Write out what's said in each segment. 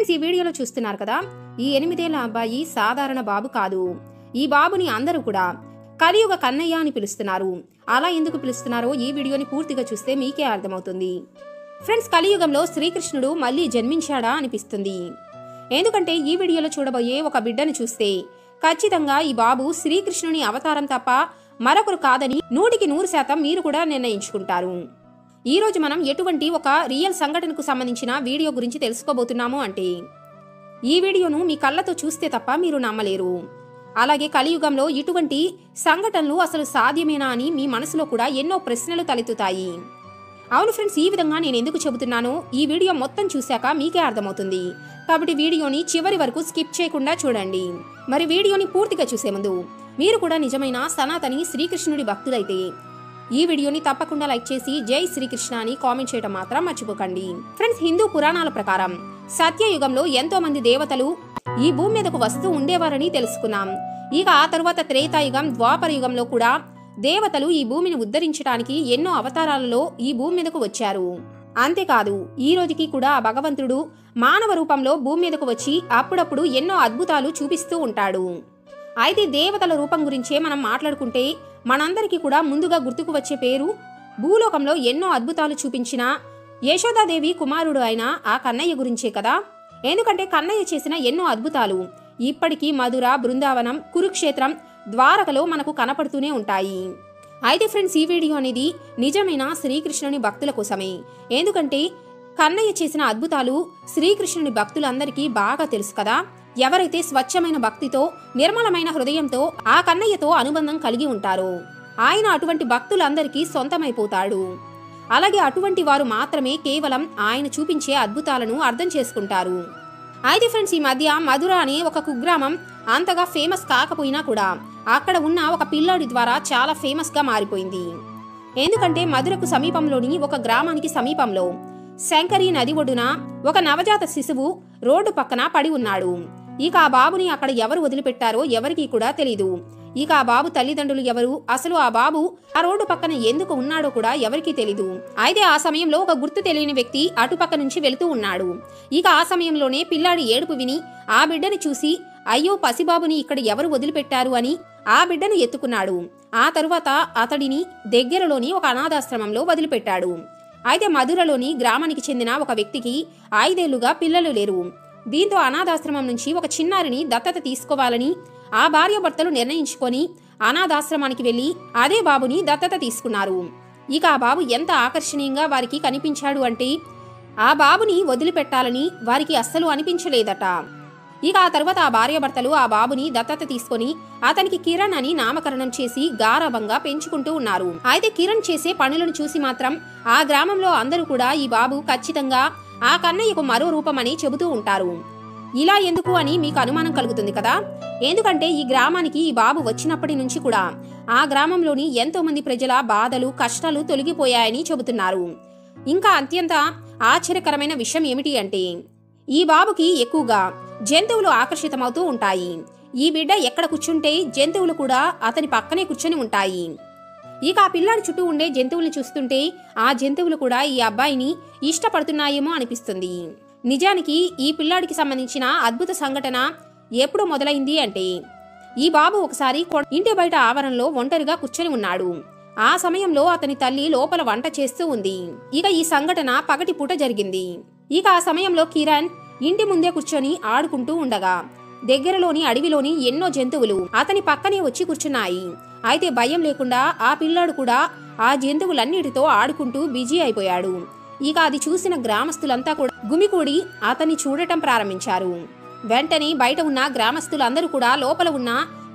Friends, ఈ వీడియోలో చూస్తున్నారు కదా, ఈ 8 ఏళ్ల అబ్బాయి సాధారణ బాబు కాదు. ఈ బాబుని అందరూ కూడా కలియుగ కన్నయ్య అని పిలుస్తున్నారు. అలా ఎందుకు పిలుస్తున్నారో ఈ వీడియోని పూర్తిగా చూస్తే మీకే అర్థమవుతుంది. ఫ్రెండ్స్, కలియుగంలో శ్రీకృష్ణుడు మళ్ళీ జన్మించాడా అనిపిస్తుంది. ఎందుకంటే ఈ వీడియోలో చూడబోయే ఒక బిడ్డను చూస్తే ఖచ్చితంగా ఈ బాబు శ్రీకృష్ణుని అవతారం తప్ప మరొకరు కాదని 100% మీరు కూడా నిర్ణయించుకుంటారు. ఈ రోజు మనం ఎటువంటి ఒక రియల్ సంఘటనకు సంబంధించిన వీడియో గురించి తెలుసుకోబోతున్నాము అంటే ఈ వీడియోను మీ కళ్ళతో చూస్తే తప్ప మీరు నమ్మలేరు. అలాగే కలియుగంలో ఇటువంటి సంఘటనలు అసలు సాధ్యమేనా అని మీ మనసులో కూడా ఎన్నో ప్రశ్నలు తలెత్తుతాయి. అవును ఫ్రెండ్స్, ఈ విధంగా నేను ఎందుకు చెబుతున్నానో ఈ వీడియో మొత్తం చూశాక మీకే అర్థమవుతుంది. కాబట్టి వీడియోని చివరి వరకు స్కిప్ చేయకుండా చూడండి. మరి వీడియోని పూర్తిగా చూసే ముందు మీరు కూడా నిజమైన సనాతని శ్రీకృష్ణుడి భక్తులైతే ఈ వీడియోని తప్పకుండా లైక్ చేసి జై శ్రీకృష్ణ అని కామెంట్ చేయడం మాత్రం మర్చిపోకండి. ఫ్రెండ్స్, హిందూ పురాణాల ప్రకారం సత్యయుగంలో ఎంతో మంది దేవతలు ఈ భూమి మీదకు వస్తూ ఉండేవారని తెలుసుకున్నాం. ఇక ఆ తరువాత త్రేతాయుగం, ద్వాపర యుగంలో కూడా దేవతలు ఈ భూమిని ఉద్ధరించడానికి ఎన్నో అవతారాలలో ఈ భూమి మీదకు వచ్చారు. అంతేకాదు ఈ రోజుకి కూడా ఆ భగవంతుడు మానవ రూపంలో భూమి మీదకు వచ్చి అప్పుడప్పుడు ఎన్నో అద్భుతాలు చూపిస్తూ ఉంటాడు. అయితే దేవతల రూపం గురించే మనం మాట్లాడుకుంటే మనందరికీ కూడా ముందుగా గుర్తుకు వచ్చే పేరు భూలోకంలో ఎన్నో అద్భుతాలు చూపించిన యశోదాదేవి కుమారుడు అయిన ఆ కన్నయ్య గురించే కదా. ఎందుకంటే కన్నయ్య చేసిన ఎన్నో అద్భుతాలు ఇప్పటికీ మధుర, బృందావనం, కురుక్షేత్రం, ద్వారకలో మనకు కనపడుతూనే ఉంటాయి. అయితే ఫ్రెండ్స్, ఈ వీడియో అనేది నిజమైన శ్రీకృష్ణుని భక్తుల కోసమే. ఎందుకంటే కన్నయ్య చేసిన అద్భుతాలు శ్రీకృష్ణుని భక్తులందరికీ బాగా తెలుసు కదా. ఎవరైతే స్వచ్ఛమైన భక్తితో, నిర్మలమైన హృదయంతో ఆ కన్నయ్యతో అనుబంధం కలిగి ఉంటారో ఆయన అటువంటి భక్తులందరికీ సొంతమైపోతాడు. అలాగే అటువంటి వారు మాత్రమే కేవలం ఆయన చూపించే అద్భుతాలను అర్థం చేసుకుంటారు. అయితే ఫ్రెండ్స్, ఈ మధ్య మధుర అనే ఒక కుగ్రామం అంతగా ఫేమస్ కాకపోయినా కూడా అక్కడ ఉన్న ఒక పిల్లాడి ద్వారా చాలా ఫేమస్ గా మారిపోయింది. ఎందుకంటే మధురకు సమీపంలోని ఒక గ్రామానికి సమీపంలో శంకరి నది ఒడ్డున ఒక నవజాత శిశువు రోడ్డు పక్కన పడి ఉన్నాడు. ఇక ఆ బాబుని అక్కడ ఎవరు వదిలిపెట్టారో ఎవరికీ కూడా తెలీదు. ఇక ఆ బాబు తల్లిదండ్రులు ఎవరు, అసలు ఆ బాబు ఆ రోడ్డు పక్కన ఎందుకు ఉన్నాడో కూడా ఎవరికీ తెలీదు. అయితే ఆ సమయంలో ఒక గుర్తు తెలియని వ్యక్తి అటుపక్క నుంచి వెళుతూ ఉన్నాడు. ఇక ఆ సమయంలోనే పిల్లాడి ఏడుపు విని ఆ బిడ్డని చూసి అయ్యో పసిబాబుని ఇక్కడ ఎవరు వదిలిపెట్టారు అని ఆ బిడ్డను ఎత్తుకున్నాడు. ఆ తరువాత అతడిని దగ్గరలోని ఒక అనాథాశ్రమంలో వదిలిపెట్టాడు. అయితే మధురలోని గ్రామానికి చెందిన ఒక వ్యక్తికి 5 ఏళ్లుగా పిల్లలు లేరు. దీంతో అనాథాశ్రమం నుంచి ఒక చిన్నారిని దత్తత తీసుకోవాలని ఆ భార్యాభర్తలు నిర్ణయించుకొని అనాథాశ్రమానికి వెళ్లి అదే బాబుని దత్తత తీసుకున్నారు. ఇక ఆ బాబు ఎంత ఆకర్షణీయంగా వారికి కనిపించాడు అంటే ఆ బాబుని వదిలిపెట్టాలని వారికి అస్సలు అనిపించలేదట. ఇక ఆ తర్వాత ఆ భార్యాభర్తలు ఆ బాబుని దత్తత తీసుకొని అతనికి కిరణ్ అని నామకరణం చేసి గారాబంగా పెంచుకుంటూ ఉన్నారు. అయితే కిరణ్ చేసే పనులను చూసి మాత్రం ఆ గ్రామంలో అందరూ కూడా ఈ బాబు ఖచ్చితంగా ఆ కన్నయ్యకు మరో రూపమని చెబుతూ ఉంటారు. ఇలా ఎందుకు అని మీకు అనుమానం కలుగుతుంది కదా. ఎందుకంటే ఈ గ్రామానికి ఈ బాబు వచ్చినప్పటి నుంచి కూడా ఆ గ్రామంలోని ఎంతో మంది ప్రజల బాధలు, కష్టాలు తొలగిపోయాయని చెబుతున్నారు. ఇంకా అత్యంత ఆశ్చర్యకరమైన విషయం ఏమిటి అంటే ఈ బాబుకి ఎక్కువగా జంతువులు ఆకర్షితమవుతూ ఉంటాయి. ఈ బిడ్డ ఎక్కడ కూర్చుంటే జంతువులు కూడా అతని పక్కనే కూర్చొని ఉంటాయి. ఇక ఆ పిల్లాడి చుట్టూ ఉండే జంతువుల్ని చూస్తుంటే ఆ జంతువులు కూడా ఈ అబ్బాయిని ఇష్టపడుతున్నాయేమో అనిపిస్తుంది. నిజానికి ఈ పిల్లాడికి సంబంధించిన అద్భుత సంఘటన ఎప్పుడు మొదలైంది అంటే ఈ బాబు ఒకసారి ఇంటి బయట ఆవరణలో ఒంటరిగా కూర్చొని ఉన్నాడు. ఆ సమయంలో అతని తల్లి లోపల వంట చేస్తూ ఉంది. ఇక ఈ సంఘటన పగటి పూట జరిగింది. ఇక ఆ సమయంలో కిరణ్ ఇంటి ముందే కూర్చొని ఆడుకుంటూ ఉండగా దగ్గరలోని అడవిలోని ఎన్నో జంతువులు అతని పక్కనే వచ్చి కూర్చున్నాయి. అయితే భయం లేకుండా ఆ పిల్లాడు కూడా ఆ జంతువులన్నిటితో ఆడుకుంటూ బిజీ అయిపోయాడు. ఇక అది చూసిన గ్రామస్తులంతా కూడా గుమికూడి అతన్ని చూడటం ప్రారంభించారు. వెంటనే బయట ఉన్న గ్రామస్తులందరూ కూడా లోపల ఉన్న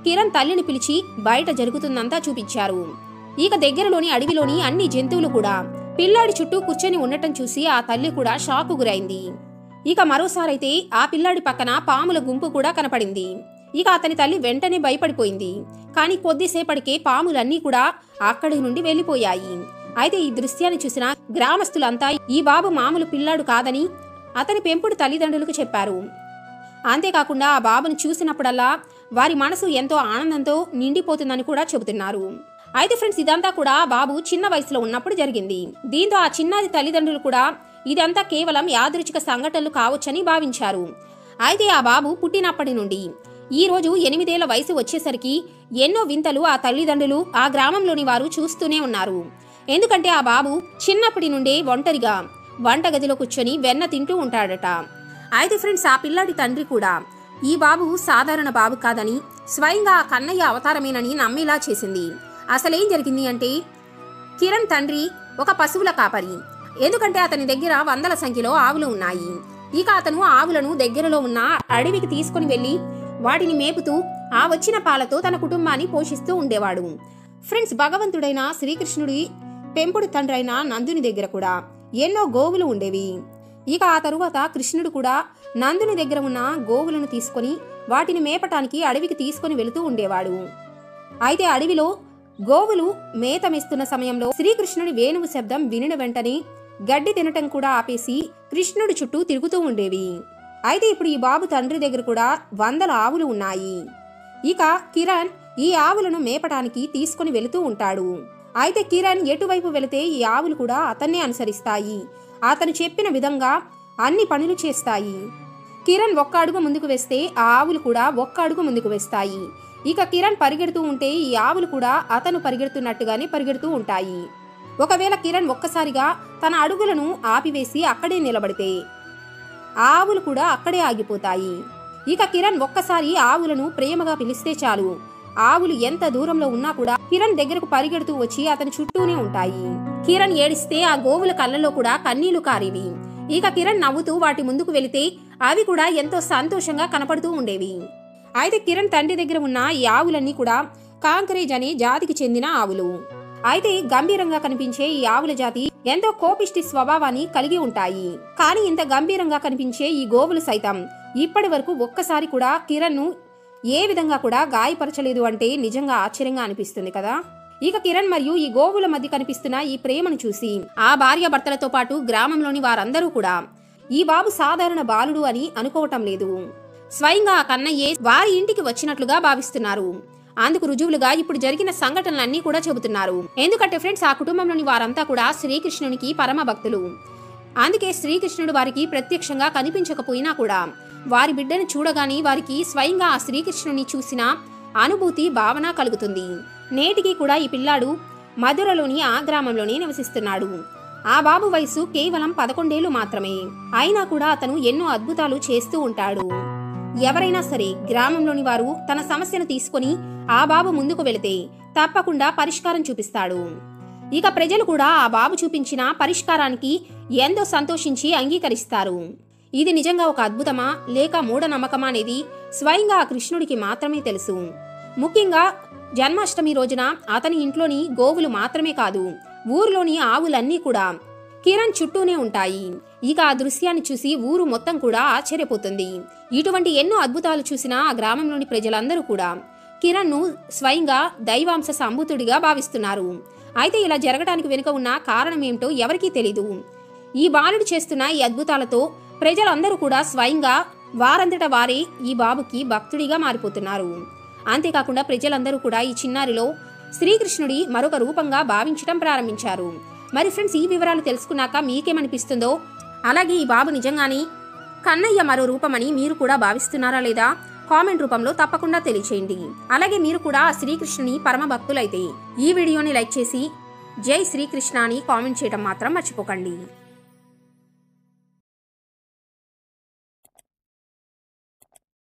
కిరణ్ తల్లిని పిలిచి బయట జరుగుతుందంతా చూపించారు. ఇక దగ్గరలోని అడవిలోని అన్ని జంతువులు కూడా పిల్లాడి చుట్టూ కూర్చొని ఉండటం చూసి ఆ తల్లి కూడా షాకు గురైంది. ఇక మరోసారైతే ఆ పిల్లాడి పక్కన పాముల గుంపు కూడా కనపడింది. ఇక అతని తల్లి వెంటనే భయపడిపోయింది. కానీ కొద్దిసేపటికే పాములన్నీ కూడా అక్కడి నుండి వెళ్లిపోయాయి. అయితే ఈ దృశ్యాన్ని చూసిన గ్రామస్తులంతా ఈ బాబు మామూలు పిల్లాడు కాదని అతని పెంపుడు తల్లిదండ్రులకు చెప్పారు. అంతేకాకుండా ఆ బాబును చూసినప్పుడల్లా వారి మనసు ఎంతో ఆనందంతో నిండిపోతుందని కూడా చెబుతున్నారు. అయితే ఫ్రెండ్స్ ఇదంతా కూడా బాబు చిన్న వయసులో ఉన్నప్పుడు జరిగింది. దీంతో ఆ చిన్నారి తల్లిదండ్రులు కూడా ఇదంతా కేవలం యాదృచ్ఛిక సంఘటనలు కావచ్చని భావించారు. అయితే ఆ బాబు పుట్టినప్పటి నుండి ఈ రోజు 8 ఏళ్ల వయసు వచ్చేసరికి ఎన్నో వింతలు ఆ తల్లిదండ్రులు ఆ గ్రామంలోని వారు చూస్తూనే ఉన్నారు. ఎందుకంటే ఆ బాబు చిన్నప్పటి నుండే ఒంటరిగా వంటగదిలో కూర్చొని వెన్న తింటూ ఉంటాడట. అయితే ఫ్రెండ్స్ ఆ పిల్లాడి తండ్రి కూడా ఈ బాబు సాధారణ బాబు కాదని, స్వయంగా కన్నయ్య అవతారమేనని నమ్మేలా చేసింది. అసలేం జరిగింది అంటే, కిరణ్ తండ్రి ఒక పశువుల కాపరి. ఎందుకంటే అతని దగ్గర వందల సంఖ్యలో ఆవులు ఉన్నాయి. ఇక అతను ఆవులను దగ్గరలో ఉన్న అడవికి తీసుకుని వెళ్లి వాటిని మేపుతూ ఆ వచ్చిన పాలతో తన కుటుంబాన్ని పోషిస్తూ ఉండేవాడు. ఫ్రెండ్స్ భగవంతుడైన శ్రీకృష్ణుడి పెంపుడు తండ్రైన నందుని దగ్గర కూడా ఎన్నో గోవులు ఉండేవి. ఇక ఆ తరువాత కృష్ణుడు కూడా నందుని దగ్గర ఉన్న గోవులను తీసుకుని వాటిని మేపటానికి అడవికి తీసుకుని వెళుతూ ఉండేవాడు. అయితే అడవిలో గోవులు మేతమేస్తున్న సమయంలో శ్రీకృష్ణుడి వేణువు శబ్దం వినిన వెంటనే గడ్డి తినటం కూడా ఆపేసి కృష్ణుడి చుట్టూ తిరుగుతూ ఉండేవి. అయితే ఇప్పుడు ఈ బాబు తండ్రి దగ్గర కూడా వందల ఆవులు ఉన్నాయి. ఇక కిరణ్ ఈ ఆవులను మేపటానికి తీసుకుని వెళుతూ ఉంటాడు. అయితే కిరణ్ ఎటువైపు వెళితే ఈ ఆవులు కూడా అతన్నే అనుసరిస్తాయి. అతను చెప్పిన విధంగా అన్ని పనులు చేస్తాయి. కిరణ్ ఒక్క అడుగు ముందుకు వేస్తే ఆ ఆవులు కూడా ఒక్క అడుగు ముందుకు వేస్తాయి. ఇక కిరణ్ పరిగెడుతూ ఉంటే ఈ ఆవులు కూడా అతను పరిగెడుతున్నట్టుగానే పరిగెడుతూ ఉంటాయి. ఒకవేళ కిరణ్ ఒక్కసారిగా తన అడుగులను ఆపివేసి అక్కడే నిలబడితే ఆవులు కూడా అక్కడే ఆగిపోతాయి. ఇక కిరణ్ ఒక్కసారి ఆవులను ప్రేమగా పిలిస్తే చాలు, ఆవులు ఎంత దూరంలో ఉన్నా కూడా కిరణ్ దగ్గరకు పరిగెడుతూ వచ్చి అతని చుట్టూనే ఉంటాయి. కిరణ్ ఏడిస్తే ఆ గోవుల కళ్ళలో కూడా కన్నీళ్లు కారేవి. ఇక కిరణ్ నవ్వుతూ వాటి ముందుకు వెళితే అవి కూడా ఎంతో సంతోషంగా కనపడుతూ ఉండేవి. అయితే కిరణ్ తండ్రి దగ్గర ఉన్న ఈ ఆవులన్నీ కూడా కాంకరేజ్ అనే జాతికి చెందిన ఆవులు. అయితే గంభీరంగా కనిపించే ఈ ఆవుల జాతి ఎంతో కోపిష్టి స్వభావాన్ని కలిగి ఉంటాయి. కానీ ఇంత గంభీరంగా కనిపించే ఈ గోవులు సైతం ఇప్పటి వరకు ఒక్కసారి కూడా కిరణ్ ను ఏ విధంగా కూడా గాయపరచలేదు అంటే నిజంగా ఆశ్చర్యంగా అనిపిస్తుంది కదా. ఇక కిరణ్ మరియు ఈ గోవుల మధ్య కనిపిస్తున్న ఈ ప్రేమను చూసి ఆ భార్య భర్తలతో పాటు గ్రామంలోని వారందరూ కూడా ఈ బాబు సాధారణ బాలుడు అని అనుకోవటం లేదు. స్వయంగా ఆ కన్నయ్యే వారి ఇంటికి వచ్చినట్లుగా భావిస్తున్నారు. అందుకు రుజువులుగా ఇప్పుడు జరిగిన సంఘటనలన్నీ కూడా చెబుతున్నారు. ఎందుకంటే ఫ్రెండ్స్ ఆ కుటుంబంలోని వారంతా కూడా శ్రీకృష్ణునికి పరమ భక్తులు. అందుకే శ్రీకృష్ణుడు వారికి ప్రత్యక్షంగా కనిపించకపోయినా కూడా వారి బిడ్డను చూడగానే వారికి స్వయంగా ఆ శ్రీకృష్ణుని చూసిన అనుభూతి భావన కలుగుతుంది. నేటికి కూడా ఈ పిల్లాడు మధురలోని ఆ గ్రామంలోనే నివసిస్తున్నాడు. ఆ బాబు వయసు కేవలం 11 ఏళ్లు మాత్రమే. అయినా కూడా అతను ఎన్నో అద్భుతాలు చేస్తూ ఉంటాడు. ఎవరైనా సరే గ్రామంలోని వారు తన సమస్యను తీసుకుని ఆ బాబు ముందుకు వెళితే తప్పకుండా పరిష్కారం చూపిస్తాడు. ఇక ప్రజలు కూడా ఆ బాబు చూపించిన పరిష్కారానికి ఎంతో సంతోషించి అంగీకరిస్తారు. ఇది నిజంగా ఒక అద్భుతమా లేక మూఢనమ్మకమా అనేది స్వయంగా ఆ కృష్ణుడికి మాత్రమే తెలుసు. ముఖ్యంగా జన్మాష్టమి రోజున అతని ఇంట్లోని గోవులు మాత్రమే కాదు, ఊరిలోని ఆవులన్నీ కూడా కిరణ్ చుట్టూనే ఉంటాయి. ఇక ఆ దృశ్యాన్ని చూసి ఊరు మొత్తం కూడా ఆశ్చర్యపోతుంది. ఇటువంటి ఎన్నో అద్భుతాలు చూసిన ఆ గ్రామంలోని ప్రజలందరూ కూడా కిరణ్ ను స్వయంగా దైవాంశ సంభూతుడిగా భావిస్తున్నారు. అయితే ఇలా జరగడానికి వెనుక ఉన్న కారణం ఏమిటో ఎవరికీ తెలీదు. ఈ బాలుడు చేస్తున్న ఈ అద్భుతాలతో ప్రజలందరూ కూడా స్వయంగా వారంతట వారే ఈ బాబుకి భక్తుడిగా మారిపోతున్నారు. అంతేకాకుండా ప్రజలందరూ కూడా ఈ చిన్నారిలో శ్రీకృష్ణుడి మరొక రూపంగా భావించడం ప్రారంభించారు. మరి ఫ్రెండ్స్ ఈ వివరాలు తెలుసుకున్నాక మీకేమనిపిస్తుందో, అలాగే ఈ బాబు నిజంగానే కన్నయ్య మరో రూపమని మీరు కూడా భావిస్తున్నారా లేదా కామెంట్ రూపంలో తప్పకుండా తెలియచేయండి. అలాగే మీరు కూడా శ్రీకృష్ణుని పరమ భక్తులైతే ఈ వీడియోని లైక్ చేసి జై శ్రీకృష్ణ అని కామెంట్ చేయడం మాత్రం మర్చిపోకండి.